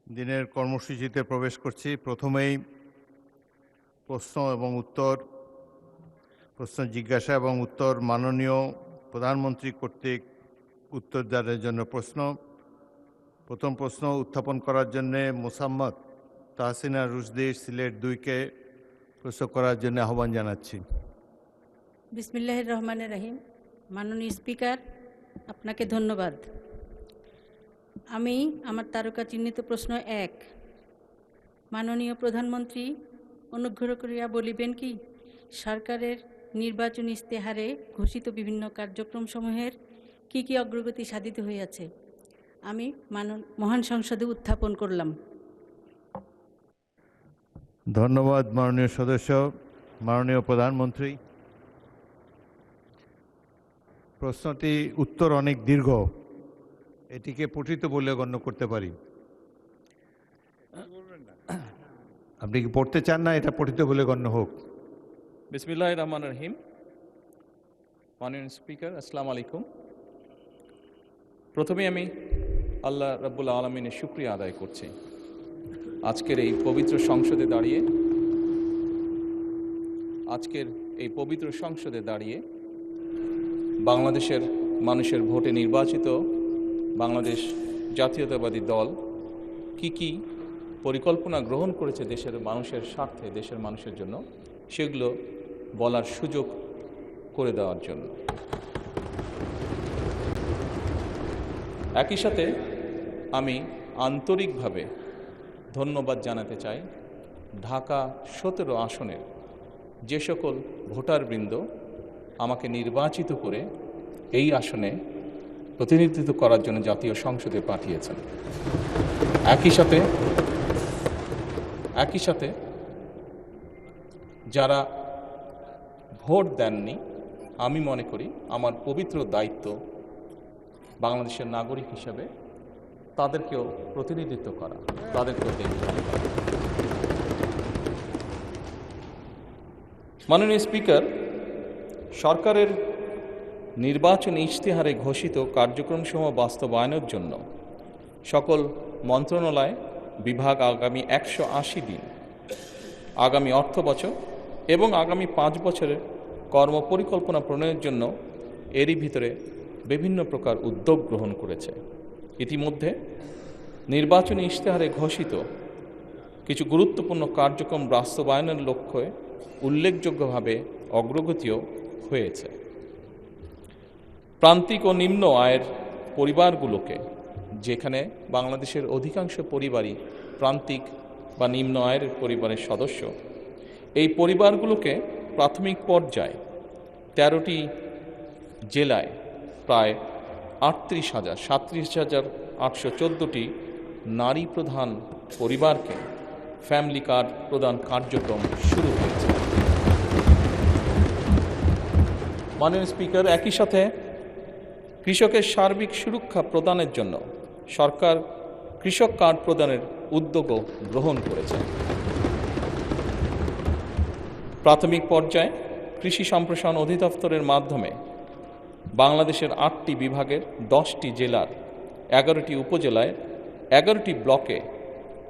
দিনের কর্মসূচিতে প্রবেশ করছি। প্রথমেই প্রশ্ন এবং উত্তর, প্রশ্ন জিজ্ঞাসা এবং উত্তর মাননীয় প্রধানমন্ত্রী কর্তৃক উত্তরদানের জন্য প্রশ্ন। প্রথম প্রশ্ন উত্থাপন করার জন্য মোসাম্মদ তাহসিনা রুশদি সিলেট 2-কে প্রশ্ন করার জন্য আহ্বান জানাচ্ছি। বিসমিল্লাহির রহমানির রহিম। মাননীয় স্পিকার, আপনাকে ধন্যবাদ। আমি আমার তারকা চিহ্নিত প্রশ্ন 1, মাননীয় প্রধানমন্ত্রী অনুগ্রহ করিয়া বলিবেন কি সরকারের নির্বাচনী ইশতেহারে ঘোষিত বিভিন্ন কার্যক্রমসমূহের কি অগ্রগতি সাধিত হইয়াছে? আমি মহান সংসদে উত্থাপন করলাম। ধন্যবাদ মাননীয় সদস্য। মাননীয় প্রধানমন্ত্রী, প্রশ্নটি উত্তর অনেক দীর্ঘ, এটিকে পঠিত বলে গণ্য করতে পারি। আপনি কি পড়তে চান না এটা পঠিত বলে গণ্য হোক? বিসমিল্লাহির রহমানির রহিম। মাননীয় স্পিকার, আসসালামু আলাইকুম। প্রথমে আমি আল্লাহ রাব্বুল আলামিনের শুকরিয়া আদায় করছি আজকের এই পবিত্র সংসদে দাঁড়িয়ে বাংলাদেশের মানুষের ভোটে নির্বাচিত বাংলাদেশ জাতীয়তাবাদী দল কি পরিকল্পনা গ্রহণ করেছে দেশের মানুষের স্বার্থে, দেশের মানুষের জন্য, সেগুলো বলার সুযোগ করে দেওয়ার জন্য। একই সাথে আমি আন্তরিকভাবে ধন্যবাদ জানাতে চাই ঢাকা 17 আসনের যে সকল ভোটারবৃন্দ আমাকে নির্বাচিত করে এই আসনে প্রতিনিধিত্ব করার জন্য জাতীয় সংসদে পাঠিয়েছেন। একই সাথে যারা ভোট দেননি, আমি মনে করি আমার পবিত্র দায়িত্ব বাংলাদেশের নাগরিক হিসেবে তাদেরকেও প্রতিনিধিত্ব করা, তাদেরকেও দেখভাল করা। মাননীয় স্পিকার, সরকারের নির্বাচনী ইশতেহারে ঘোষিত কার্যক্রমসমূহ বাস্তবায়নের জন্য সকল মন্ত্রণালয় বিভাগ আগামী 180 দিন, আগামী অর্থ বছর এবং আগামী 5 বছরের কর্মপরিকল্পনা প্রণয়নের জন্য এরই ভিতরে বিভিন্ন প্রকার উদ্যোগ গ্রহণ করেছে। ইতিমধ্যে নির্বাচনী ইশতেহারে ঘোষিত কিছু গুরুত্বপূর্ণ কার্যক্রম বাস্তবায়নের লক্ষ্যে উল্লেখযোগ্যভাবে অগ্রগতিও হয়েছে। প্রান্তিক ও নিম্ন আয়ের পরিবারগুলোকে, যেখানে বাংলাদেশের অধিকাংশ পরিবারই প্রান্তিক বা নিম্ন আয়ের পরিবারের সদস্য, এই পরিবারগুলোকে প্রাথমিক পর্যায়ে 13টি জেলায় প্রায় 37,814টি নারী প্রধান পরিবারকে ফ্যামিলি কার্ড প্রদান কার্যক্রম শুরু হয়েছে। মাননীয় স্পিকার, একই সাথে কৃষকের সার্বিক সুরক্ষা প্রদানের জন্য সরকার কৃষক কার্ড প্রদানের উদ্যোগও গ্রহণ করেছে। প্রাথমিক পর্যায়ে কৃষি সম্প্রসারণ অধিদপ্তরের মাধ্যমে বাংলাদেশের 8টি বিভাগের 10টি জেলার 11টি উপজেলায় 11টি ব্লকে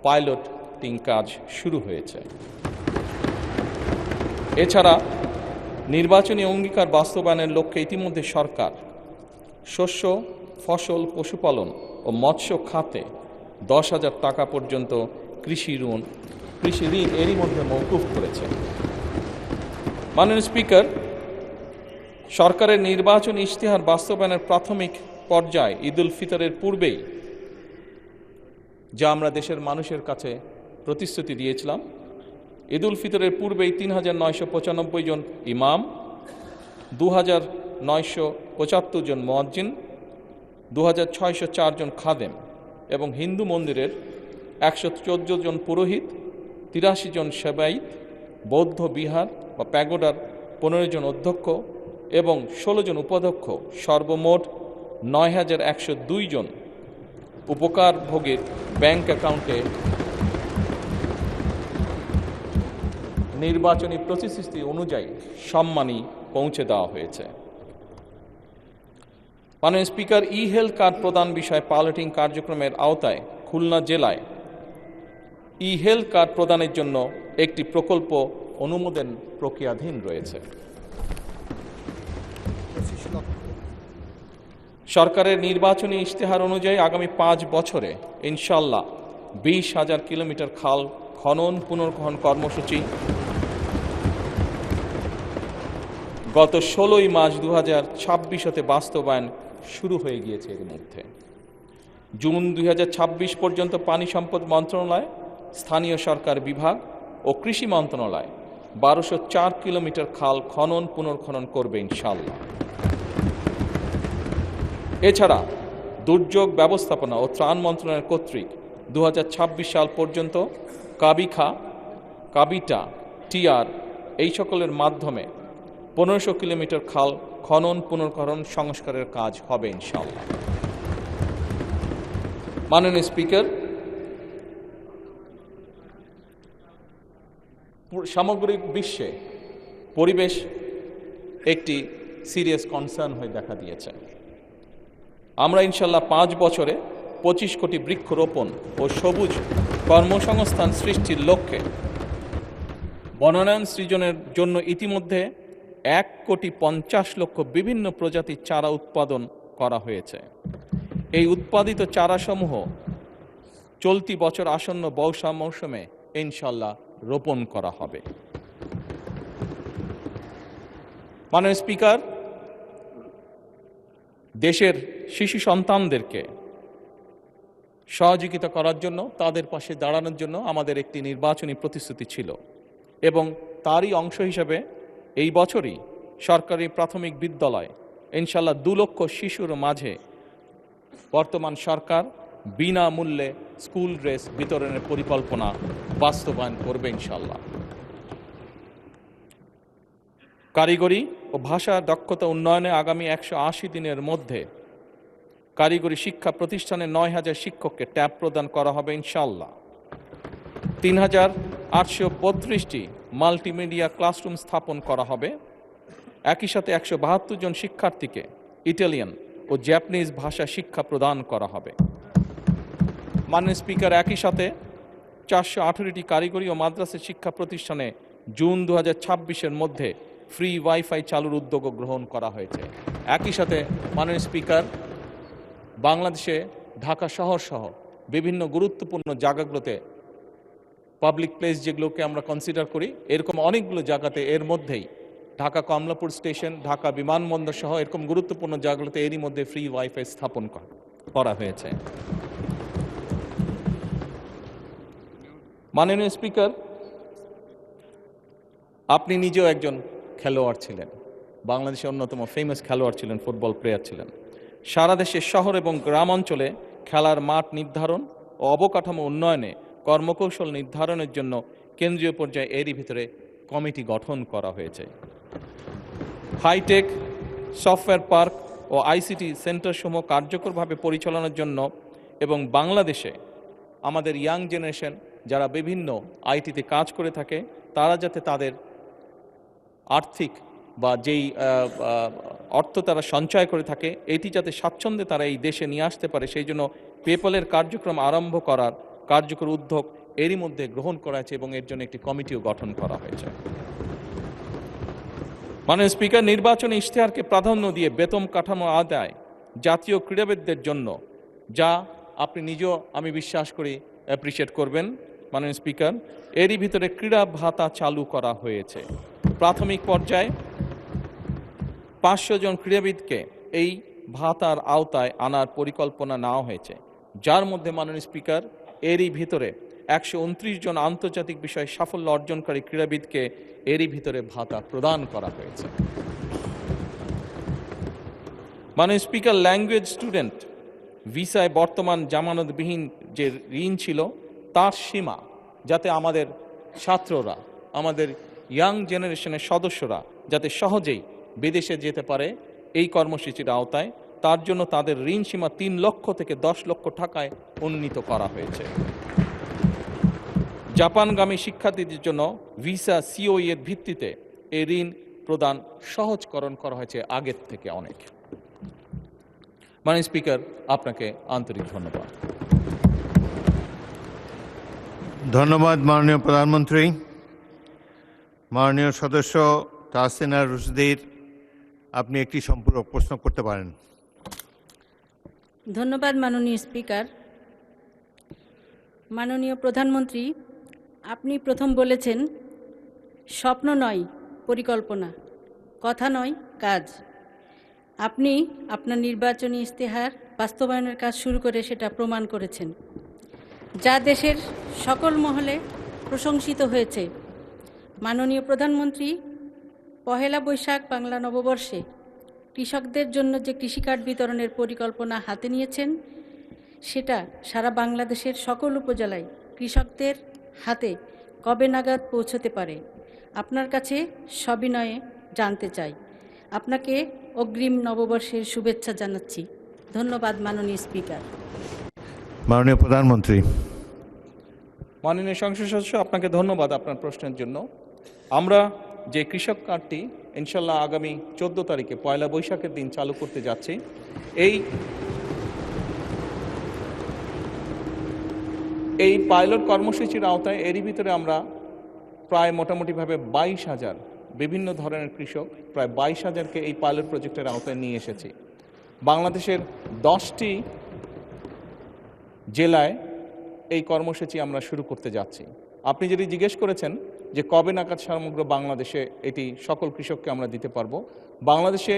পাইলটিং কাজ শুরু হয়েছে। এছাড়া নির্বাচনী অঙ্গীকার বাস্তবায়নের লক্ষ্যে ইতিমধ্যে সরকার শস্য, ফসল, পশুপালন ও মৎস্য খাতে 10,000 টাকা পর্যন্ত কৃষি ঋণ এরই মধ্যে মওকুফ করেছে। মাননীয় স্পিকার, সরকারের নির্বাচনী ইশতেহার বাস্তবায়নের প্রাথমিক পর্যায়ে ঈদুল ফিতরের পূর্বেই যা আমরা দেশের মানুষের কাছে প্রতিশ্রুতি দিয়েছিলাম, ঈদুল ফিতরের পূর্বেই 3,995 জন ইমাম, 2,975 জন মুয়াজ্জিন, 2,604 জন খাদেম এবং হিন্দু মন্দিরের 114 জন পুরোহিত, 83 জন সেবায়িত, বৌদ্ধ বিহার বা প্যাগোডার 15 জন অধ্যক্ষ এবং 16 জন উপাধ্যক্ষ, সর্বমোট 9,102 জন উপকারভোগীর ব্যাংক অ্যাকাউন্টে নির্বাচনী প্রতিশ্রুতি অনুযায়ী সম্মানী পৌঁছে দেওয়া হয়েছে। মাননীয় স্পিকার, ই হেলথ কার্ড প্রদান বিষয়ে পাইলটিং কার্যক্রমের আওতায় খুলনা জেলায় ই হেলথ কার্ড প্রদানের জন্য একটি প্রকল্প অনুমোদন প্রক্রিয়াধীন রয়েছে। সরকারের নির্বাচনী ইশতেহার অনুযায়ী আগামী 5 বছরে ইনশাল্লাহ 20,000 কিলোমিটার খাল খনন পুনর্খনন কর্মসূচি গত 16ই মার্চ 2026 হতে বাস্তবায়ন শুরু হয়ে গিয়েছে। এর মধ্যে জুন 2026 পর্যন্ত পানি সম্পদ মন্ত্রণালয়, স্থানীয় সরকার বিভাগ ও কৃষি মন্ত্রণালয় 1204 কিলোমিটার খাল খনন পুনর্খনন করবে ইনশাল্লাহ। এছাড়া দুর্যোগ ব্যবস্থাপনা ও ত্রাণ মন্ত্রণালয় কর্তৃক 2026 সাল পর্যন্ত কাবিখা, কাবিটা, টিআর এই সকলের মাধ্যমে 1500 কিলোমিটার খাল খনন পুনর্খনন সংস্কারের কাজ হবে ইনশাআল্লাহ। মাননীয় স্পিকার, সামগ্রিক বিশ্বে পরিবেশ একটি সিরিয়াস কনসার্ন হয়ে দেখা দিয়েছে। আমরা ইনশাল্লাহ 5 বছরে 25 কোটি বৃক্ষরোপণ ও সবুজ কর্মসংস্থান সৃষ্টির লক্ষ্যে বনায়ন সৃজনের জন্য ইতিমধ্যে 1,50,00,000 বিভিন্ন প্রজাতির চারা উৎপাদন করা হয়েছে। এই উৎপাদিত চারাসমূহ চলতি বছর আসন্ন বর্ষা মৌসুমে ইনশাল্লাহ রোপণ করা হবে। মাননীয় স্পিকার, দেশের শিশু সন্তানদেরকে সহযোগিতা করার জন্য, তাদের পাশে দাঁড়ানোর জন্য আমাদের একটি নির্বাচনী প্রতিশ্রুতি ছিল এবং তারই অংশ হিসেবে এই বছরই সরকারি প্রাথমিক বিদ্যালয় ইনশাল্লাহ 2 লক্ষ শিশুর মাঝে বর্তমান সরকার বিনামূল্যে স্কুল ড্রেস বিতরণের পরিকল্পনা বাস্তবায়ন করবে ইনশাল্লাহ। কারিগরি ও ভাষা দক্ষতা উন্নয়নে আগামী 180 দিনের মধ্যে কারিগরি শিক্ষা প্রতিষ্ঠানে 9,000 শিক্ষককে ট্যাব প্রদান করা হবে ইনশাল্লাহ। 3,832টি মাল্টিমিডিয়া ক্লাসরুম স্থাপন করা হবে। একই সাথে 172 জন শিক্ষার্থীকে ইটালিয়ান ও জাপানিজ ভাষা শিক্ষা প্রদান করা হবে। মাননীয় স্পিকার, একই সাথে 418টি কারিগরি ও মাদ্রাসা শিক্ষা প্রতিষ্ঠানে জুন 2026-এর মধ্যে ফ্রি ওয়াইফাই চালুর উদ্যোগ গ্রহণ করা হয়েছে। একই সাথে মাননীয় স্পিকার, বাংলাদেশে ঢাকা শহর সহ বিভিন্ন গুরুত্বপূর্ণ জায়গাগুলোতে পাবলিক প্লেস যেগুলোকে আমরা কনসিডার করি, এরকম অনেকগুলো জায়গাতে এর মধ্যেই ঢাকা কমলাপুর স্টেশন, ঢাকা বিমানবন্দর সহ এরকম গুরুত্বপূর্ণ জায়গাগুলোতে এরই মধ্যে ফ্রি ওয়াইফাই স্থাপন করা হয়েছে। মাননীয় স্পিকার, আপনি নিজেও একজন খেলোয়াড় ছিলেন, বাংলাদেশের অন্যতম ফেমাস খেলোয়াড় ছিলেন, ফুটবল প্লেয়ার ছিলেন। সারা দেশের শহর এবং গ্রাম অঞ্চলে খেলার মাঠ নির্ধারণ ও অবকাঠামো উন্নয়নে কর্মকৌশল নির্ধারণের জন্য কেন্দ্রীয় পর্যায়ে এরই ভিতরে কমিটি গঠন করা হয়েছে। হাইটেক সফটওয়্যার পার্ক ও আইসিটি সেন্টারসমূহ কার্যকরভাবে পরিচালনার জন্য এবং বাংলাদেশে আমাদের ইয়াং জেনারেশন যারা বিভিন্ন আইটিতে কাজ করে থাকে, তারা যাতে তাদের আর্থিক বা যেই অর্থ তারা সঞ্চয় করে থাকে, এটি যাতে স্বাচ্ছন্দ্যে তারা এই দেশে নিয়ে আসতে পারে, সেই জন্য পেপলের কার্যক্রম আরম্ভ করার কার্যকর উদ্যোগ এরই মধ্যে গ্রহণ করা হয়েছে এবং এর জন্য একটি কমিটিও গঠন করা হয়েছে। মাননীয় স্পিকার, নির্বাচনী ইশতেহারকে প্রাধান্য দিয়ে বেতন কাঠামো আদায় জাতীয় ক্রীড়াবিদদের জন্য, যা আপনি নিজেও আমি বিশ্বাস করি অ্যাপ্রিসিয়েট করবেন মাননীয় স্পিকার, এরই ভিতরে ক্রীড়া ভাতা চালু করা হয়েছে। প্রাথমিক পর্যায়ে 500 জন ক্রীড়াবিদকে এই ভাতার আওতায় আনার পরিকল্পনা নেওয়া হয়েছে, যার মধ্যে মাননীয় স্পিকার এরই ভিতরে 129 জন আন্তর্জাতিক বিষয়ে সাফল্য অর্জনকারী ক্রীড়াবিদকে এরই ভিতরে ভাতা প্রদান করা হয়েছে। মাননীয় স্পিকার, ল্যাঙ্গুয়েজ স্টুডেন্ট ভিসায় বর্তমান জামানতবিহীন যে ঋণ ছিল তার সীমা যাতে আমাদের ছাত্ররা, আমাদের ইয়াং জেনারেশনের সদস্যরা যাতে সহজেই বিদেশে যেতে পারে এই কর্মসূচির আওতায়, তার জন্য তাদের ঋণ সীমা 3 লক্ষ থেকে 10 লক্ষ টাকায় উন্নীত করা হয়েছে। জাপানগামী শিক্ষার্থীদের জন্য ভিসা সিওই এর ভিত্তিতে এই ঋণ প্রদান সহজকরণ করা হয়েছে আগের থেকে অনেক। মাননীয় স্পিকার, আপনাকে আন্তরিক ধন্যবাদ। ধন্যবাদ মাননীয় প্রধানমন্ত্রী। মাননীয় সদস্য তাহসিনা রুশদীর, আপনি একটি সম্পূরক প্রশ্ন করতে পারেন। ধন্যবাদ মাননীয় স্পিকার। মাননীয় প্রধানমন্ত্রী, আপনি প্রথম বলেছেন স্বপ্ন নয় পরিকল্পনা, কথা নয় কাজ। আপনি আপনার নির্বাচনী ইশতেহার বাস্তবায়নের কাজ শুরু করে সেটা প্রমাণ করেছেন, যা দেশের সকল মহলে প্রশংসিত হয়েছে। মাননীয় প্রধানমন্ত্রী, পহেলা বৈশাখ বাংলা নববর্ষে কৃষকদের জন্য যে কৃষিকার্ড বিতরণের পরিকল্পনা হাতে নিয়েছেন, সেটা সারা বাংলাদেশের সকল উপজেলায় কৃষকদের হাতে কবে নাগাদ পৌঁছতে পারে আপনার কাছে সবিনয়ে জানতে চাই। আপনাকে অগ্রিম নববর্ষের শুভেচ্ছা জানাচ্ছি। ধন্যবাদ মাননীয় স্পিকার। মাননীয় প্রধানমন্ত্রী। মাননীয় সংসদ সদস্য, আপনাকে ধন্যবাদ আপনার প্রশ্নের জন্য। আমরা যে কৃষক কার্ডটি ইনশাল্লাহ আগামী 14 তারিখে পয়লা বৈশাখের দিন চালু করতে যাচ্ছি, এই পাইলট কর্মসূচির আওতায় এরই ভিতরে আমরা প্রায় মোটামুটিভাবে 22,000 বিভিন্ন ধরনের কৃষক, প্রায় 22,000কে এই পাইলট প্রজেক্টের আওতায় নিয়ে এসেছি। বাংলাদেশের 10টি জেলায় এই কর্মসূচি আমরা শুরু করতে যাচ্ছি। আপনি যদি জিজ্ঞেস করেছেন যে কবে নাগাদ সমগ্র বাংলাদেশে এটি সকল কৃষককে আমরা দিতে পারবো, বাংলাদেশে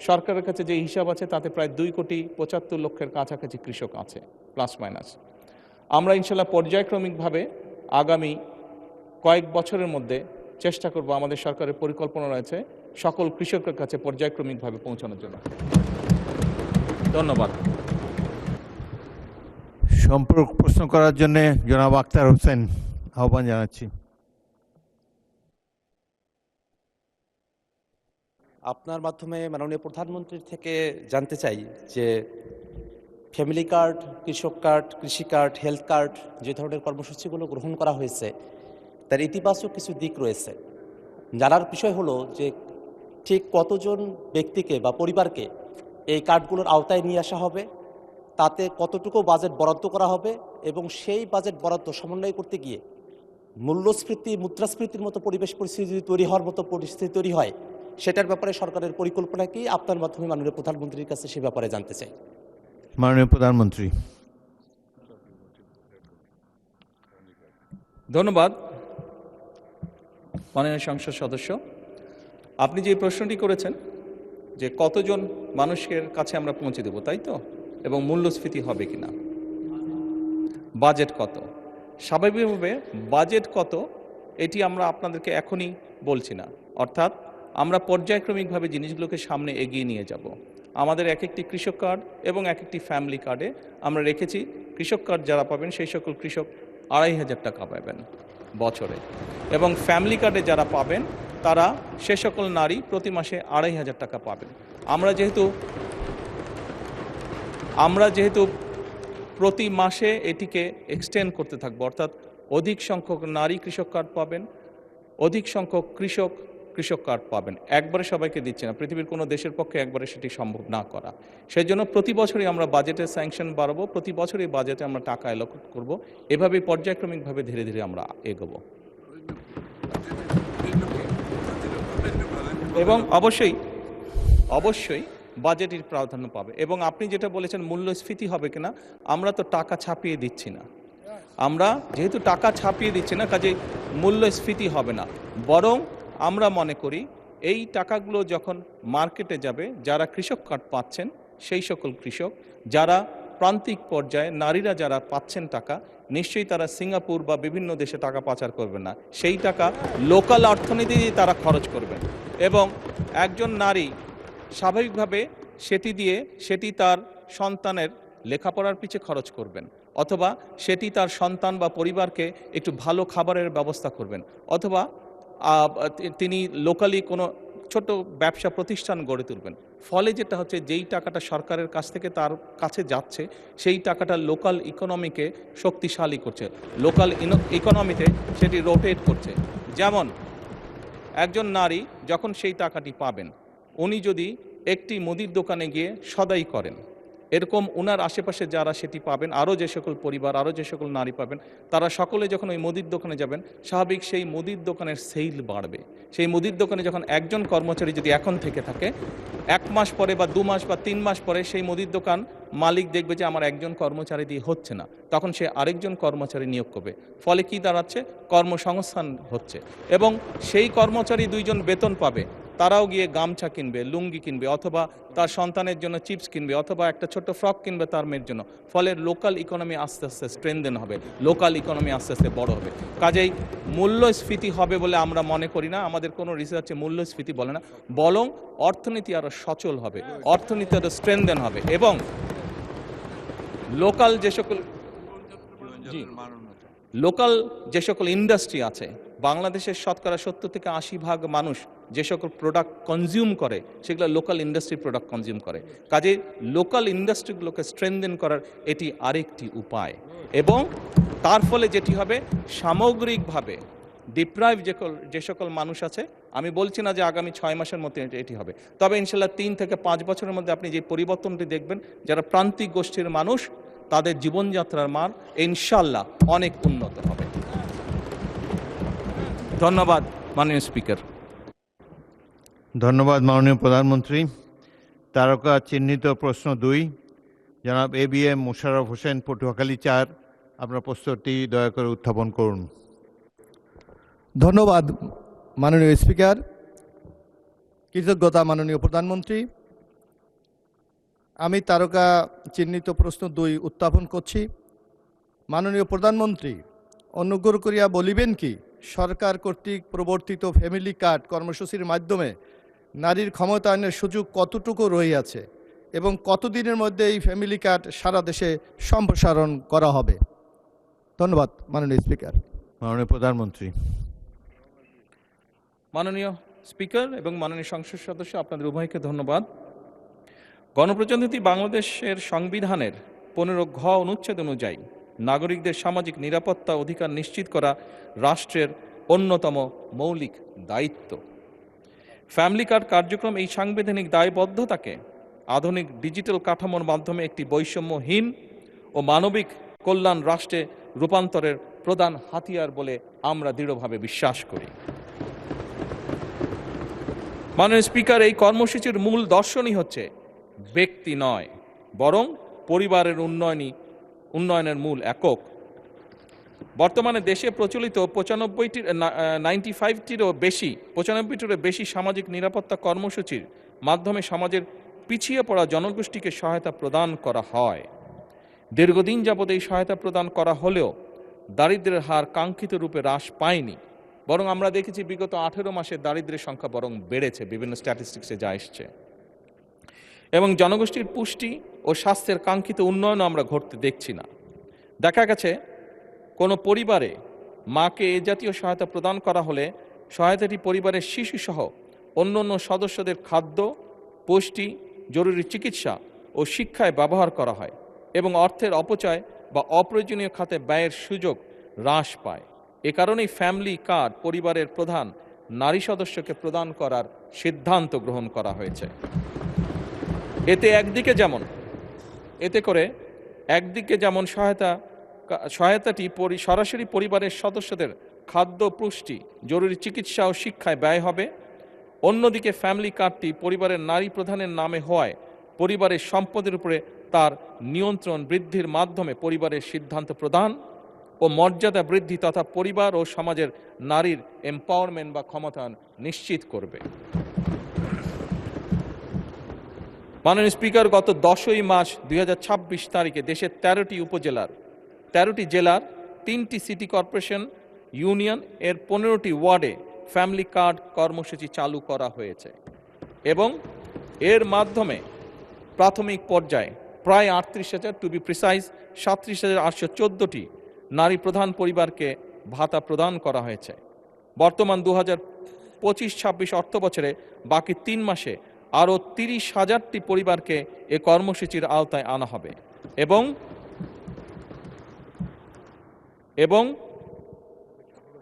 সরকারের কাছে যে হিসাব আছে তাতে প্রায় 2,75,00,000 কাছাকাছি কৃষক আছে, প্লাস মাইনাস। আমরা ইনশাল্লাহ পর্যায়ক্রমিকভাবে আগামী কয়েক বছরের মধ্যে চেষ্টা করব, আমাদের সরকারের পরিকল্পনা রয়েছে সকল কৃষকের কাছে পর্যায়ক্রমিকভাবে পৌঁছানোর জন্য। ধন্যবাদ। সম্পূরক প্রশ্ন করার জন্য জনাব আক্তার হোসেন আহ্বান জানাচ্ছি। আপনার মাধ্যমে মাননীয় প্রধানমন্ত্রীর থেকে জানতে চাই যে ফ্যামিলি কার্ড, কৃষক কার্ড, কৃষি কার্ড, হেলথ কার্ড যে ধরনের কর্মসূচিগুলো গ্রহণ করা হয়েছে তার ইতিবাচক কিছু দিক রয়েছে। জানার বিষয় হলো যে ঠিক কতজন ব্যক্তিকে বা পরিবারকে এই কার্ডগুলোর আওতায় নিয়ে আসা হবে, তাতে কতটুকু বাজেট বরাদ্দ করা হবে এবং সেই বাজেট বরাদ্দ সমন্বয় করতে গিয়ে মূল্যস্ফীতি, মুদ্রাস্ফীতির মতো পরিবেশ পরিস্থিতি তৈরি হওয়ার মতো পরিস্থিতি তৈরি হয়, সেটার ব্যাপারে সরকারের পরিকল্পনা কি? আপনার মাধ্যমে মাননীয় প্রধানমন্ত্রীর কাছে সে ব্যাপারে জানতে চাই। মাননীয় প্রধানমন্ত্রী। ধন্যবাদ মাননীয় সংসদ সদস্য। আপনি যে প্রশ্নটি করেছেন যে কতজন মানুষের কাছে আমরা পৌঁছে দেব, তাই তো, এবং মূল্যস্ফীতি হবে কিনা, বাজেট কত। স্বাভাবিকভাবে বাজেট কত এটি আমরা আপনাদেরকে এখনই বলছি না, অর্থাৎ আমরা পর্যায়ক্রমিকভাবে জিনিসগুলোকে সামনে এগিয়ে নিয়ে যাব। আমাদের এক একটি কৃষক কার্ড এবং এক একটি ফ্যামিলি কার্ডে আমরা রেখেছি কৃষক কার্ড যারা পাবেন সেই সকল কৃষক 2,500 টাকা পাবেন বছরে, এবং ফ্যামিলি কার্ডে যারা পাবেন তারা সে সকল নারী প্রতি মাসে 2,500 টাকা পাবেন। আমরা যেহেতু প্রতি মাসে এটিকে এক্সটেন্ড করতে থাকবো, অর্থাৎ অধিক সংখ্যক নারী কৃষক কার্ড পাবেন, অধিক সংখ্যক কৃষক কার্ড পাবেন। একবারে সবাইকে দিচ্ছে না, পৃথিবীর কোনো দেশের পক্ষে একবারে সেটি সম্ভব না করা। সেই জন্য প্রতি বছরই আমরা বাজেটের স্যাংশন বাড়াবো, প্রতি বছরই বাজেটে আমরা টাকা অ্যালোকেট করব, এভাবেই পর্যায়ক্রমিকভাবে ধীরে ধীরে আমরা এগোবো। এবং অবশ্যই বাজেটের প্রাধান্য পাবে। এবং আপনি যেটা বলেছেন মূল্যস্ফীতি হবে কিনা, আমরা তো টাকা ছাপিয়ে দিচ্ছি না, আমরা যেহেতু টাকা ছাপিয়ে দিচ্ছি না কাজে মূল্যস্ফীতি হবে না, বরং আমরা মনে করি এই টাকাগুলো যখন মার্কেটে যাবে, যারা কৃষক কার্ড পাচ্ছেন সেই সকল কৃষক, যারা প্রান্তিক পর্যায়ে নারীরা যারা পাচ্ছেন টাকা, নিশ্চয়ই তারা সিঙ্গাপুর বা বিভিন্ন দেশে টাকা পাচার করবেন না, সেই টাকা লোকাল অর্থনীতি দিয়ে তারা খরচ করবেন। এবং একজন নারী স্বাভাবিকভাবে সেটি তার সন্তানের লেখাপড়ার পিছে খরচ করবেন, অথবা সেটি তার সন্তান বা পরিবারকে একটু ভালো খাবারের ব্যবস্থা করবেন, অথবা তিনি লোকালি কোনো ছোট ব্যবসা প্রতিষ্ঠান গড়ে তুলবেন। ফলে যেটা হচ্ছে, যেই টাকাটা সরকারের কাছ থেকে তার কাছে যাচ্ছে সেই টাকাটা লোকাল ইকোনমিকে শক্তিশালী করছে, লোকাল ইকোনমিতে সেটি রোটেট করছে। যেমন একজন নারী যখন সেই টাকাটি পাবেন, উনি যদি একটি মুদির দোকানে গিয়ে সদাই করেন, এরকম ওনার আশেপাশে যারা সেটি পাবেন, আরও যে সকল পরিবার, আরও যে সকল নারী পাবেন, তারা সকলে যখন ওই মুদির দোকানে যাবেন, স্বাভাবিক সেই মুদির দোকানের সেল বাড়বে। সেই মুদির দোকানে যখন একজন কর্মচারী যদি এখন থেকে থাকে, 1 মাস পরে বা 2 মাস বা 3 মাস পরে সেই মুদির দোকান মালিক দেখবে যে আমার একজন কর্মচারী দিয়ে হচ্ছে না, তখন সে আরেকজন কর্মচারী নিয়োগ করবে। ফলে কি দাঁড়াচ্ছে? কর্মসংস্থান হচ্ছে, এবং সেই কর্মচারী 2 জন বেতন পাবে। তারাও গিয়ে গামছা কিনবে, লুঙ্গি কিনবে, অথবা তার সন্তানের জন্য চিপস কিনবে, অথবা একটা ছোট্ট ফ্রক কিনবে তার মেয়ের জন্য। ফলে লোকাল ইকোনমি আস্তে আস্তে স্ট্রেনদেন হবে, লোকাল ইকোনমি আস্তে আস্তে বড় হবে। কাজেই মূল্যস্ফীতি হবে বলে আমরা মনে করি না, আমাদের কোনো রিসার্চে মূল্যস্ফীতি বলে না, বরং অর্থনীতি আরও সচল হবে, অর্থনীতি আরও স্ট্রেনদেন হবে, এবং লোকাল যে সকল লোকাল যে সকল ইন্ডাস্ট্রি আছে, বাংলাদেশের শতকরা 70 থেকে 80% মানুষ যে সকল প্রোডাক্ট কনজিউম করে সেগুলো লোকাল ইন্ডাস্ট্রি প্রোডাক্ট কনজিউম করে। কাজে লোকাল ইন্ডাস্ট্রিগুলোকে স্ট্রেনদেন করার এটি আরেকটি উপায়, এবং তার ফলে যেটি হবে, সামগ্রিকভাবে ডিপ্রাইভ যে সকল মানুষ আছে, আমি বলছি না যে আগামী 6 মাসের মধ্যে এটি হবে, তবে ইনশাল্লাহ 3 থেকে 5 বছরের মধ্যে আপনি যে পরিবর্তনটি দেখবেন, যারা প্রান্তিক গোষ্ঠীর মানুষ তাদের জীবনযাত্রার মান ইনশাল্লাহ অনেক উন্নত হবে। ধন্যবাদ মাননীয় স্পিকার। ধন্যবাদ মাননীয় প্রধানমন্ত্রী। তারকা চিহ্নিত প্রশ্ন 2, জনাব ABM মোশাররফ হোসেন, পটুয়াখালী 4। আপনার প্রশ্নটি দয়া করে উত্থাপন করুন। ধন্যবাদ মাননীয় স্পিকার। কৃতজ্ঞতা মাননীয় প্রধানমন্ত্রী। আমি তারকা চিহ্নিত প্রশ্ন 2 উত্থাপন করছি। মাননীয় প্রধানমন্ত্রী, অনুগ্রহ করিয়া বলিবেন কি সরকার কর্তৃক প্রবর্তিত ফ্যামিলি কার্ড কর্মসূচির মাধ্যমে নারীর ক্ষমতায়নের সুযোগ কতটুকু রহিয়াছে, এবং কতদিনের মধ্যে এই ফ্যামিলি কার্ড সারা দেশে সম্প্রসারণ করা হবে? ধন্যবাদ মাননীয় স্পিকার। মাননীয় প্রধানমন্ত্রী। মাননীয় স্পিকার এবং মাননীয় সংসদ সদস্য, আপনাদের উভয়কে ধন্যবাদ। গণপ্রজাতন্ত্রী বাংলাদেশের সংবিধানের 15 ঘ অনুচ্ছেদ অনুযায়ী নাগরিকদের সামাজিক নিরাপত্তা অধিকার নিশ্চিত করা রাষ্ট্রের অন্যতম মৌলিক দায়িত্ব। ফ্যামিলি কার্ড কার্যক্রম এই সাংবিধানিক দায়বদ্ধতাকে আধুনিক ডিজিটাল কাঠামোর মাধ্যমে একটি বৈষম্যহীন ও মানবিক কল্যাণ রাষ্ট্রে রূপান্তরের প্রধান হাতিয়ার বলে আমরা দৃঢ়ভাবে বিশ্বাস করি। মাননীয় স্পিকার, এই কর্মসূচির মূল দর্শনই হচ্ছে ব্যক্তি নয়, বরং পরিবারের উন্নয়নের মূল একক। বর্তমানে দেশে প্রচলিত 95টিরও বেশি সামাজিক নিরাপত্তা কর্মসূচির মাধ্যমে সমাজের পিছিয়ে পড়া জনগোষ্ঠীকে সহায়তা প্রদান করা হয়। দীর্ঘদিন যাবৎ এই সহায়তা প্রদান করা হলেও দারিদ্র্যের হার কাঙ্ক্ষিত রূপে হ্রাস পায়নি, বরং আমরা দেখেছি বিগত 18 মাসে দারিদ্র্যের সংখ্যা বরং বেড়েছে, বিভিন্ন স্ট্যাটিস্টিক্সে যা এসছে, এবং জনগোষ্ঠীর পুষ্টি ও স্বাস্থ্যের কাঙ্ক্ষিত উন্নয়ন আমরা ঘটতে দেখছি না। দেখা গেছে কোনো পরিবারে মাকে এ জাতীয় সহায়তা প্রদান করা হলে সহায়তাটি পরিবারের শিশুসহ অন্যান্য সদস্যদের খাদ্য, পুষ্টি, জরুরি চিকিৎসা ও শিক্ষায় ব্যবহার করা হয়, এবং অর্থের অপচয় বা অপ্রয়োজনীয় খাতে ব্যয়ের সুযোগ হ্রাস পায়। এ কারণেই ফ্যামিলি কার্ড পরিবারের প্রধান নারী সদস্যকে প্রদান করার সিদ্ধান্ত গ্রহণ করা হয়েছে। একদিকে যেমন সহায়তাটি সরাসরি পরিবারের সদস্যদের খাদ্য, পুষ্টি, জরুরি চিকিৎসা ও শিক্ষায় ব্যয় হবে, অন্যদিকে ফ্যামিলি কার্ডটি পরিবারের নারী প্রধানের নামে হওয়ায় পরিবারের সম্পদের উপরে তার নিয়ন্ত্রণ বৃদ্ধির মাধ্যমে পরিবারের সিদ্ধান্ত প্রদান ও মর্যাদা বৃদ্ধি তথা পরিবার ও সমাজের নারীর এম্পাওয়ারমেন্ট বা ক্ষমতায়ন নিশ্চিত করবে। মাননীয় স্পিকার, গত 10ই মার্চ 2026 তারিখে দেশের 13টি জেলার 3টি সিটি কর্পোরেশন ইউনিয়ন এর 15টি ওয়ার্ডে ফ্যামিলি কার্ড কর্মসূচি চালু করা হয়েছে, এবং এর মাধ্যমে প্রাথমিক পর্যায়ে প্রায় 38,000, টু বি প্রিসাইজ 37,814টি নারী প্রধান পরিবারকে ভাতা প্রদান করা হয়েছে। বর্তমান 2025-26 অর্থ বছরে বাকি 3 মাসে আরও 30,000টি পরিবারকে এ কর্মসূচির আওতায় আনা হবে, এবং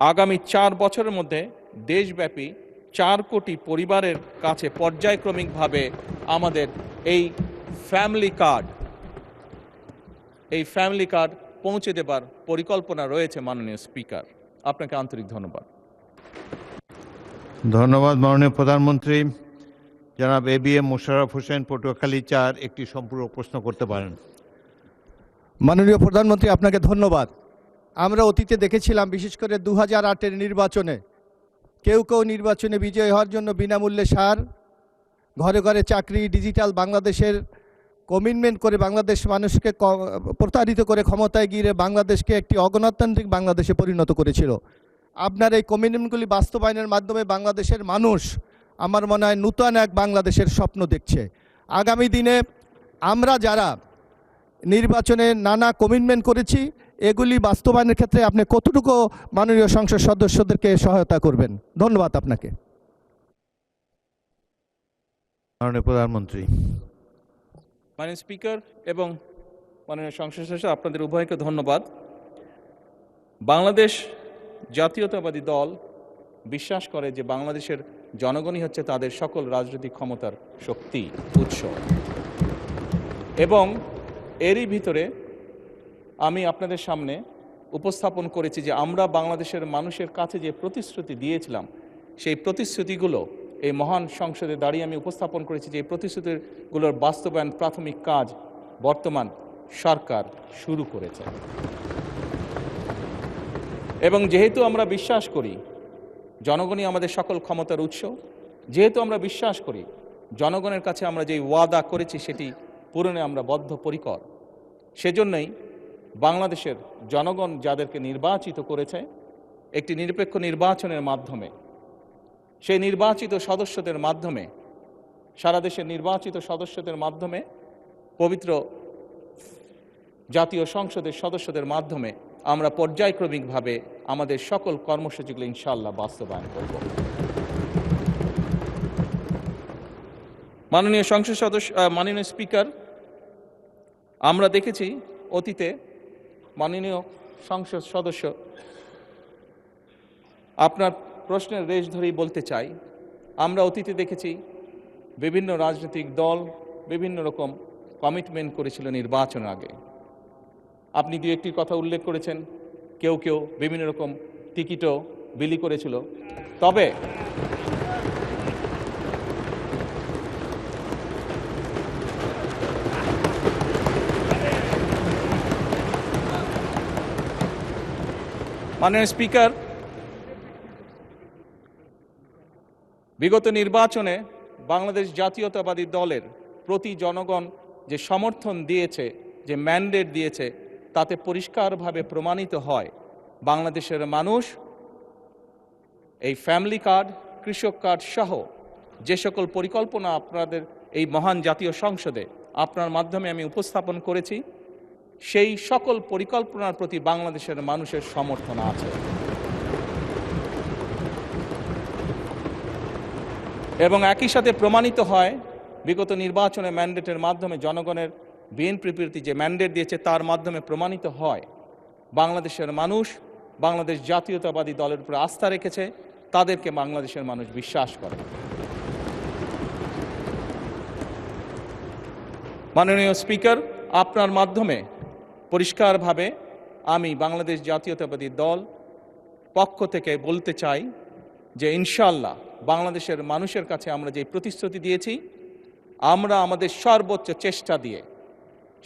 আগামী 4 বছরের মধ্যে দেশব্যাপী 4 কোটি পরিবারের কাছে পর্যায়ক্রমিকভাবে আমাদের এই ফ্যামিলি কার্ড এই ফ্যামিলি কার্ড পৌঁছে দেবার পরিকল্পনা রয়েছে মাননীয় স্পিকার। আপনাকে আন্তরিক ধন্যবাদ। ধন্যবাদ মাননীয় প্রধানমন্ত্রী। জনাব ABM মোশাররফ হোসেন, পটুয়াখালী 4 একটি সম্পূরক প্রশ্ন করতে পারেন। মাননীয় প্রধানমন্ত্রী, আপনাকে ধন্যবাদ। আমরা অতীতে দেখেছিলাম, বিশেষ করে 2008-এর নির্বাচনে কেউ কেউ নির্বাচনে বিজয়ী হওয়ার জন্য বিনামূল্যে সার, ঘরে ঘরে চাকরি, ডিজিটাল বাংলাদেশের কমিটমেন্ট করে বাংলাদেশ মানুষকে প্রতারিত করে ক্ষমতায় গিয়ে বাংলাদেশকে একটি অগণতান্ত্রিক বাংলাদেশে পরিণত করেছিল। আপনার এই কমিটমেন্টগুলি বাস্তবায়নের মাধ্যমে বাংলাদেশের মানুষ, আমার মনে হয়, নূতন এক বাংলাদেশের স্বপ্ন দেখছে। আগামী দিনে আমরা যারা নির্বাচনে নানা কমিটমেন্ট করেছি, এগুলি বাস্তবায়নের ক্ষেত্রে আপনি কতটুকু মাননীয় সংসদ সদস্যদেরকে সহায়তা করবেন? ধন্যবাদ আপনাকে। মাননীয় প্রধানমন্ত্রী। মাননীয় স্পিকার এবং মাননীয় সংসদ সদস্য, আপনাদের উভয়কে ধন্যবাদ। বাংলাদেশ জাতীয়তাবাদী দল বিশ্বাস করে যে বাংলাদেশের জনগণই হচ্ছে তাদের সকল রাজনৈতিক ক্ষমতার শক্তি, উৎস। এবং এরই ভিতরে আমি আপনাদের সামনে উপস্থাপন করেছি যে আমরা বাংলাদেশের মানুষের কাছে যে প্রতিশ্রুতি দিয়েছিলাম, সেই প্রতিশ্রুতিগুলো এই মহান সংসদে দাঁড়িয়ে আমি উপস্থাপন করেছি যে এই প্রতিশ্রুতিগুলোর বাস্তবায়ন প্রাথমিক কাজ বর্তমান সরকার শুরু করেছে। এবং যেহেতু আমরা বিশ্বাস করি জনগণই আমাদের সকল ক্ষমতার উৎস, যেহেতু আমরা বিশ্বাস করি জনগণের কাছে আমরা যে ওয়াদা করেছি সেটি পূরণে আমরা বদ্ধপরিকর, সেজন্যই বাংলাদেশের জনগণ যাদেরকে নির্বাচিত করেছে একটি নিরপেক্ষ নির্বাচনের মাধ্যমে, সেই নির্বাচিত সদস্যদের মাধ্যমে, সারা দেশের নির্বাচিত সদস্যদের মাধ্যমে, পবিত্র জাতীয় সংসদের সদস্যদের মাধ্যমে আমরা পর্যায়ক্রমিকভাবে আমাদের সকল কর্মসূচিগুলো ইনশাআল্লাহ বাস্তবায়ন করব। মাননীয় সংসদ সদস্য, মাননীয় স্পিকার, আমরা দেখেছি অতীতে, মাননীয় সংসদ সদস্য, আপনার প্রশ্নের রেশ ধরেই বলতে চাই, আমরা অতীতে দেখেছি বিভিন্ন রাজনৈতিক দল বিভিন্ন রকম কমিটমেন্ট করেছিল নির্বাচনের আগে। আপনি দু একটির কথা উল্লেখ করেছেন, কেউ কেউ বিভিন্ন রকম টিকিটও বিলি করেছিল। তবে মাননীয় স্পিকার, বিগত নির্বাচনে বাংলাদেশ জাতীয়তাবাদী দলের প্রতি জনগণ যে সমর্থন দিয়েছে, যে ম্যান্ডেট দিয়েছে, তাতে পরিষ্কারভাবে প্রমাণিত হয় বাংলাদেশের মানুষ এই ফ্যামিলি কার্ড, কৃষক কার্ড সহ যে সকল পরিকল্পনা আপনাদের এই মহান জাতীয় সংসদে আপনার মাধ্যমে আমি উপস্থাপন করেছি, সেই সকল পরিকল্পনার প্রতি বাংলাদেশের মানুষের সমর্থন আছে। এবং একই সাথে প্রমাণিত হয় বিগত নির্বাচনে ম্যান্ডেটের মাধ্যমে জনগণের বিএনপির প্রতি যে ম্যান্ডেট দিয়েছে তার মাধ্যমে প্রমাণিত হয় বাংলাদেশের মানুষ বাংলাদেশ জাতীয়তাবাদী দলের উপর আস্থা রেখেছে, তাদেরকে বাংলাদেশের মানুষ বিশ্বাস করে। মাননীয় স্পিকার, আপনার মাধ্যমে পরিষ্কারভাবে আমি বাংলাদেশ জাতীয়তাবাদী দল পক্ষ থেকে বলতে চাই যে ইনশাআল্লাহ বাংলাদেশের মানুষের কাছে আমরা যে প্রতিশ্রুতি দিয়েছি, আমরা আমাদের সর্বোচ্চ চেষ্টা দিয়ে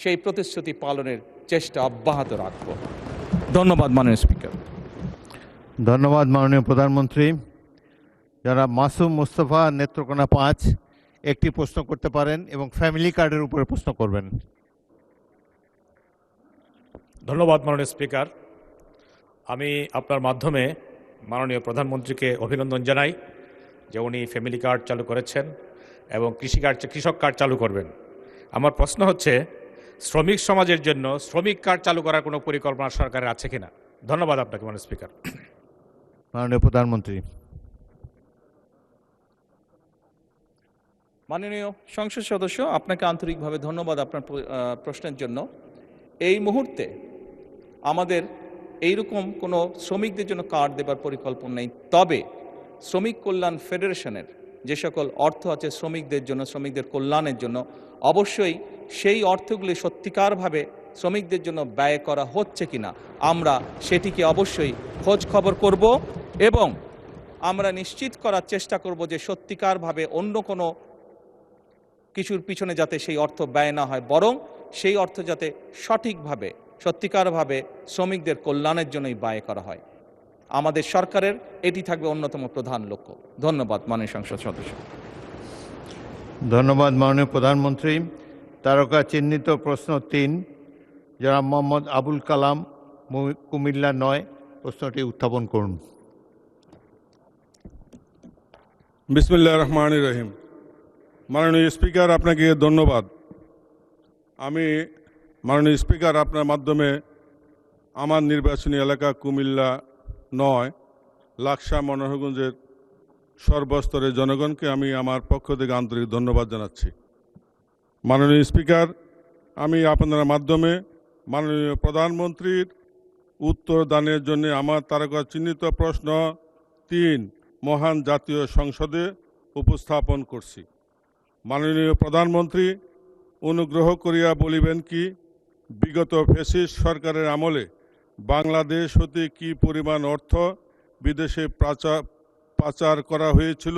সেই প্রতিশ্রুতি পালনের চেষ্টা অব্যাহত রাখব। ধন্যবাদ মাননীয় স্পিকার। ধন্যবাদ মাননীয় প্রধানমন্ত্রী। যারা মাসুম মোস্তফা, নেত্রকোনা 5 একটি প্রশ্ন করতে পারেন এবং ফ্যামিলি কার্ডের উপরে প্রশ্ন করবেন। ধন্যবাদ মাননীয় স্পিকার। আমি আপনার মাধ্যমে মাননীয় প্রধানমন্ত্রীকে অভিনন্দন জানাই যে উনি ফ্যামিলি কার্ড চালু করেছেন এবং কৃষক কার্ড চালু করবেন। আমার প্রশ্ন হচ্ছে, শ্রমিক সমাজের জন্য শ্রমিক কার্ড চালু করার কোনো পরিকল্পনা সরকারের আছে কিনা? ধন্যবাদ আপনাকে মাননীয় স্পিকার। মাননীয় প্রধানমন্ত্রী। মাননীয় সংসদ সদস্য, আপনাকে আন্তরিকভাবে ধন্যবাদ আপনার প্রশ্নের জন্য। এই মুহূর্তে আমাদের এইরকম কোনো শ্রমিকদের জন্য কার্ড দেবার পরিকল্পনা নেই, তবে শ্রমিক কল্যাণ ফেডারেশনের যে সকল অর্থ আছে শ্রমিকদের জন্য, শ্রমিকদের কল্যাণের জন্য, অবশ্যই সেই অর্থগুলি সত্যিকারভাবে শ্রমিকদের জন্য ব্যয় করা হচ্ছে কিনা আমরা সেটিকে অবশ্যই খোঁজ খবর করব এবং আমরা নিশ্চিত করার চেষ্টা করব যে সত্যিকারভাবে অন্য কোনো কিছুর পিছনে যাতে সেই অর্থ ব্যয় না হয়, বরং সেই অর্থ যাতে সঠিকভাবে সত্যিকারভাবে শ্রমিকদের কল্যাণের জন্যই ব্যয় করা হয়। আমাদের সরকারের এটি থাকবে অন্যতম প্রধান লক্ষ্য। ধন্যবাদ মাননীয় সংসদ সদস্য। ধন্যবাদ মাননীয় প্রধানমন্ত্রী। তারকা চিহ্নিত প্রশ্ন 3, জনাব মোহাম্মদ আবুল কালাম, কুমিল্লা 9, প্রশ্নটি উত্থাপন করুন। বিসমিল্লাহির রহমানির রহিম। মাননীয় স্পিকার, আপনাকে ধন্যবাদ। আমি মাননীয় স্পিকার আপনার মাধ্যমে আমার নির্বাচনী এলাকা কুমিল্লা 9 লাকসা মনোহরগঞ্জের সর্বস্তরের জনগণকে আমি আমার পক্ষ থেকে আন্তরিক ধন্যবাদ জানাচ্ছি। মাননীয় স্পিকার, আমি আপনার মাধ্যমে মাননীয় প্রধানমন্ত্রীর উত্তর দানের জন্য আমার তারকা চিহ্নিত প্রশ্ন 3 মহান জাতীয় সংসদে উপস্থাপন করছি। মাননীয় প্রধানমন্ত্রী, অনুগ্রহ করিয়া বলিবেন কি, বিগত ফ্যাসিস্ট সরকারের আমলে বাংলাদেশ হতে কি পরিমাণ অর্থ বিদেশে পাচার করা হয়েছিল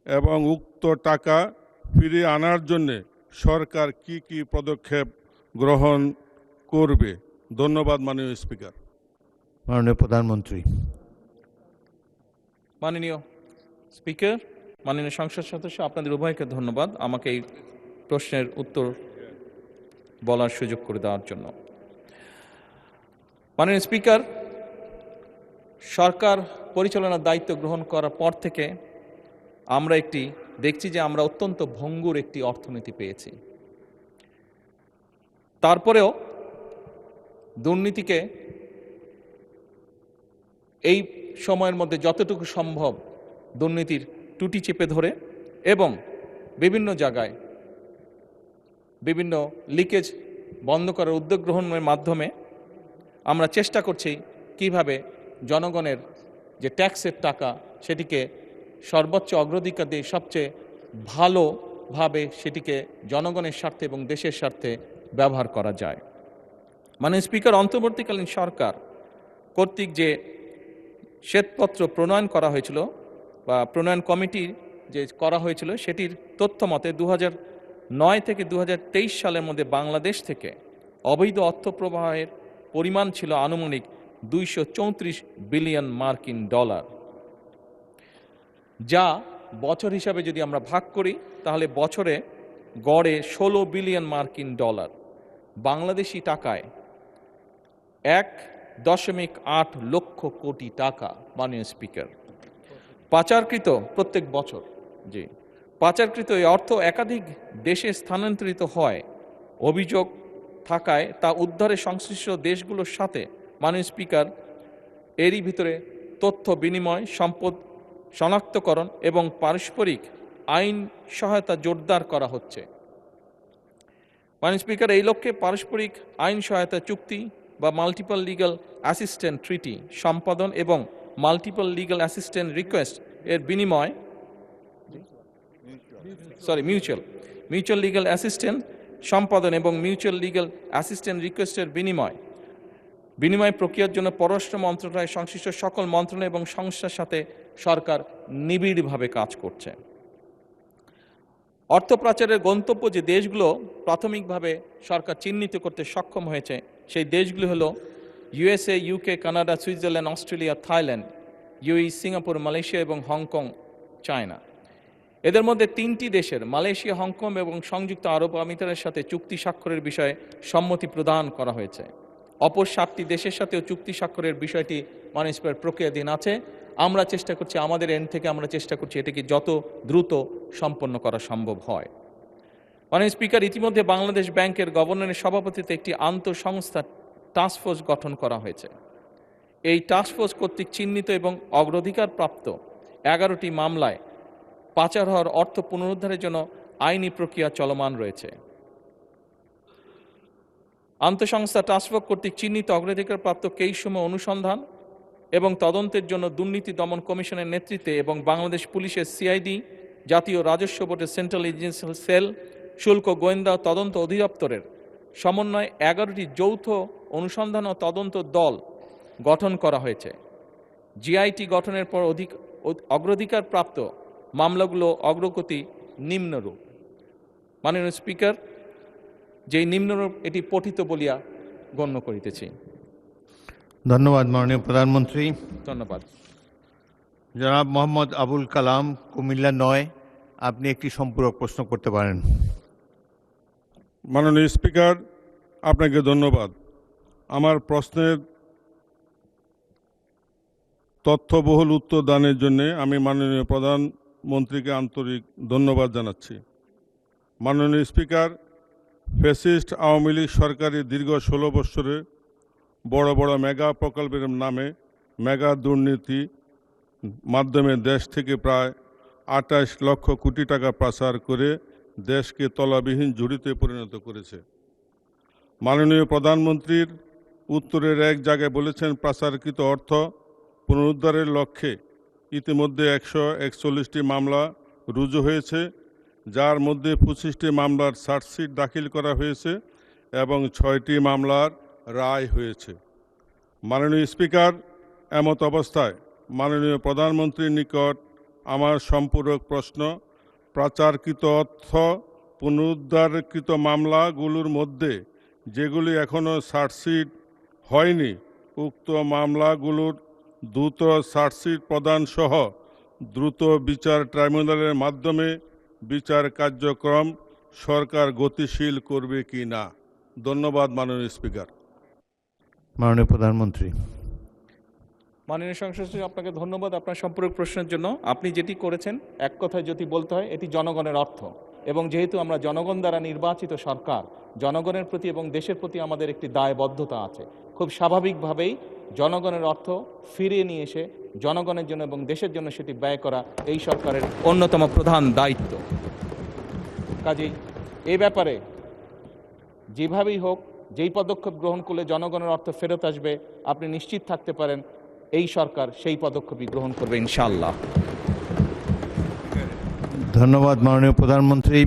এবং উক্ত টাকা ফিরিয়ে আনার জন্যে সরকার কি কি পদক্ষেপ গ্রহণ করবে? ধন্যবাদ মাননীয় স্পিকার। মাননীয় প্রধানমন্ত্রী। মাননীয় স্পিকার, মাননীয় সংসদ সদস্য, আপনাদের উভয়কে ধন্যবাদ আমাকে এই প্রশ্নের উত্তর বলার সুযোগ করে দেওয়ার জন্য। মাননীয় স্পিকার, সরকার পরিচালনার দায়িত্ব গ্রহণ করার পর থেকে আমরা দেখছি যে আমরা অত্যন্ত ভঙ্গুর একটি অর্থনীতি পেয়েছি। তারপরেও দুর্নীতিকে এই সময়ের মধ্যে যতটুকু সম্ভব দুর্নীতির টুটি চেপে ধরে এবং বিভিন্ন জায়গায় বিভিন্ন লিকেজ বন্ধ করার উদ্যোগ গ্রহণের মাধ্যমে আমরা চেষ্টা করছি কিভাবে জনগণের যে ট্যাক্সের টাকা সেটিকে সর্বোচ্চ অগ্রাধিকার দিয়ে সবচেয়ে ভালোভাবে সেটিকে জনগণের স্বার্থে এবং দেশের স্বার্থে ব্যবহার করা যায়। মাননীয় স্পিকার, অন্তর্বর্তীকালীন সরকার কর্তৃক যে শ্বেতপত্র প্রণয়ন করা হয়েছিল বা প্রণয়ন কমিটি যে করা হয়েছিল সেটির তথ্য মতে 2009 থেকে 2023 সালের মধ্যে বাংলাদেশ থেকে অবৈধ অর্থ প্রবাহের পরিমাণ ছিল আনুমানিক 234 বিলিয়ন মার্কিন ডলার, যা বছর হিসাবে যদি আমরা ভাগ করি তাহলে বছরে গড়ে 16 বিলিয়ন মার্কিন ডলার, বাংলাদেশি টাকায় 1.8 লক্ষ কোটি টাকা। মাননীয় স্পিকার, পাচারকৃত প্রত্যেক বছর পাচারকৃত এই অর্থ একাধিক দেশে স্থানান্তরিত হয় অভিযোগ থাকায় তা উদ্ধারে সংশ্লিষ্ট দেশগুলোর সাথে মাননীয় স্পিকার এরই ভিতরে তথ্য বিনিময়, সম্পদ শনাক্তকরণ এবং পারস্পরিক আইন সহায়তা জোরদার করা হচ্ছে। মাননীয় স্পিকার, এই লক্ষ্যে পারস্পরিক আইন সহায়তা চুক্তি বা মাল্টিপল লিগ্যাল অ্যাসিস্ট্যান্ট ট্রিটি সম্পাদন এবং মাল্টিপল লিগ্যাল অ্যাসিস্ট্যান্ট রিকোয়েস্ট এর বিনিময় মিউচুয়াল লিগ্যাল অ্যাসিস্ট্যান্ট সম্পাদন এবং মিউচুয়াল লিগ্যাল অ্যাসিস্ট্যান্ট রিকোয়েস্টের বিনিময় প্রক্রিয়ার জন্য পররাষ্ট্র মন্ত্রণালয় সংশ্লিষ্ট সকল মন্ত্রণালয় এবং সংস্থার সাথে সরকার নিবিড়ভাবে কাজ করছে। অর্থ পাচারের গন্তব্য যে দেশগুলো প্রাথমিকভাবে সরকার চিহ্নিত করতে সক্ষম হয়েছে সেই দেশগুলো হলো USA, UK, Canada, Switzerland, Australia, Thailand, UAE, Singapore, Malaysia এবং হংকং, চায়না। এদের মধ্যে 3টি দেশের মালয়েশিয়া, হংকং এবং সংযুক্ত আরব আমিরাতের সাথে চুক্তি স্বাক্ষরের বিষয়ে সম্মতি প্রদান করা হয়েছে। অপর 7টি দেশের সাথেও চুক্তি স্বাক্ষরের বিষয়টি মাননীয় প্রক্রিয়াধীন আছে। আমরা চেষ্টা করছি, আমাদের এন্ড থেকে আমরা চেষ্টা করছি এটাকে যত দ্রুত সম্পন্ন করা সম্ভব হয়। মাননীয় স্পিকার, ইতিমধ্যে বাংলাদেশ ব্যাংকের গভর্নরের সভাপতিত্বে একটি আন্তঃসংস্থা টাস্কফোর্স গঠন করা হয়েছে। এই টাস্কফোর্স কর্তৃক চিহ্নিত এবং অগ্রাধিকার প্রাপ্ত 11টি মামলায় পাচার হওয়ার অর্থ পুনরুদ্ধারের জন্য আইনি প্রক্রিয়া চলমান রয়েছে। আন্তঃসংস্থা টাস্কফোর্স কর্তৃক চিহ্নিত অগ্রাধিকারপ্রাপ্ত কেসসমূহ অনুসন্ধান এবং তদন্তের জন্য দুর্নীতি দমন কমিশনের নেতৃত্বে এবং বাংলাদেশ পুলিশের CID, জাতীয় রাজস্ব বোর্ডের সেন্ট্রাল এজেন্সিয়াল সেল, শুল্ক গোয়েন্দা তদন্ত অধিদপ্তরের সমন্বয়ে 11টি যৌথ অনুসন্ধান ও তদন্ত দল গঠন করা হয়েছে। জিআইটি গঠনের পর অগ্রাধিকারপ্রাপ্ত মামলাগুলো অগ্রগতি নিম্নরূপ। মাননীয় স্পিকার, যেই নিম্নরূপ এটি পঠিত বলিয়া গণ্য করিতেছি। ধন্যবাদ মাননীয় প্রধানমন্ত্রী। ধন্যবাদ। জনাব মোহাম্মদ আবুল কালাম, কুমিল্লা 9, আপনি একটি সম্পূরক প্রশ্ন করতে পারেন। মাননীয় স্পিকার, আপনাকে ধন্যবাদ। আমার প্রশ্নের তথ্যবহুল উত্তর দানের জন্য আমি মাননীয় প্রধানমন্ত্রীকে আন্তরিক ধন্যবাদ জানাচ্ছি। মাননীয় স্পিকার, ফ্যাসিস্ট আওয়ামী লীগ সরকারের দীর্ঘ 16 বছরে বড় বড় মেগা প্রকল্পের নামে মেগা দুর্নীতি মাধ্যমে দেশ থেকে প্রায় 28 লক্ষ কোটি টাকা পাচার করে দেশকে তলাবিহীন ঝুড়িতে পরিণত করেছে। মাননীয় প্রধানমন্ত্রীর উত্তরের এক জায়গায় বলেছেন, পাচারকৃত অর্থ পুনরুদ্ধারের লক্ষ্যে ইতিমধ্যে 141টি মামলা রুজু হয়েছে, যার মধ্যে 25টি মামলার চার্জশিট দাখিল করা হয়েছে এবং 6টি মামলার রায় হয়েছে। মাননীয় স্পিকার, এমত অবস্থায় মাননীয় প্রধানমন্ত্রীর নিকট আমার সম্পূরক প্রশ্ন, পাচারকৃত অর্থ পুনরুদ্ধারকৃত মামলাগুলোর মধ্যে যেগুলি এখনও চার্জশিট হয়নি, উক্ত মামলাগুলোর দ্রুত চার্জশিট প্রদান সহ দ্রুত বিচার ট্রাইব্যুনালের মাধ্যমে বিচার কার্যক্রম সরকার গতিশীল করবে কি না? ধন্যবাদ মাননীয় স্পিকার। মাননীয় প্রধানমন্ত্রী। মাননীয় সংসদ সদস্য, আপনাকে ধন্যবাদ আপনার সম্পূরক প্রশ্নের জন্য। আপনি যেটি করেছেন, এক কথায় যদি বলতে হয়, এটি জনগণের অর্থ, এবং যেহেতু আমরা জনগণ দ্বারা নির্বাচিত সরকার, জনগণের প্রতি এবং দেশের প্রতি আমাদের একটি দায়বদ্ধতা আছে। খুব স্বাভাবিকভাবেই জনগণের অর্থ ফিরিয়ে নিয়ে এসে জনগণের জন্য এবং দেশের জন্য সেটি ব্যয় করা এই সরকারের অন্যতম প্রধান দায়িত্ব। কাজেই এ ব্যাপারে যেভাবেই হোক, যেই পদক্ষেপ গ্রহণ করলে জনগণের অর্থ ফেরত আসবে, আপনি নিশ্চিত থাকতে পারেন এই সরকার সেই পদক্ষেপই গ্রহণ করবে ইনশাআল্লাহ। ধন্যবাদ মাননীয় প্রধানমন্ত্রী।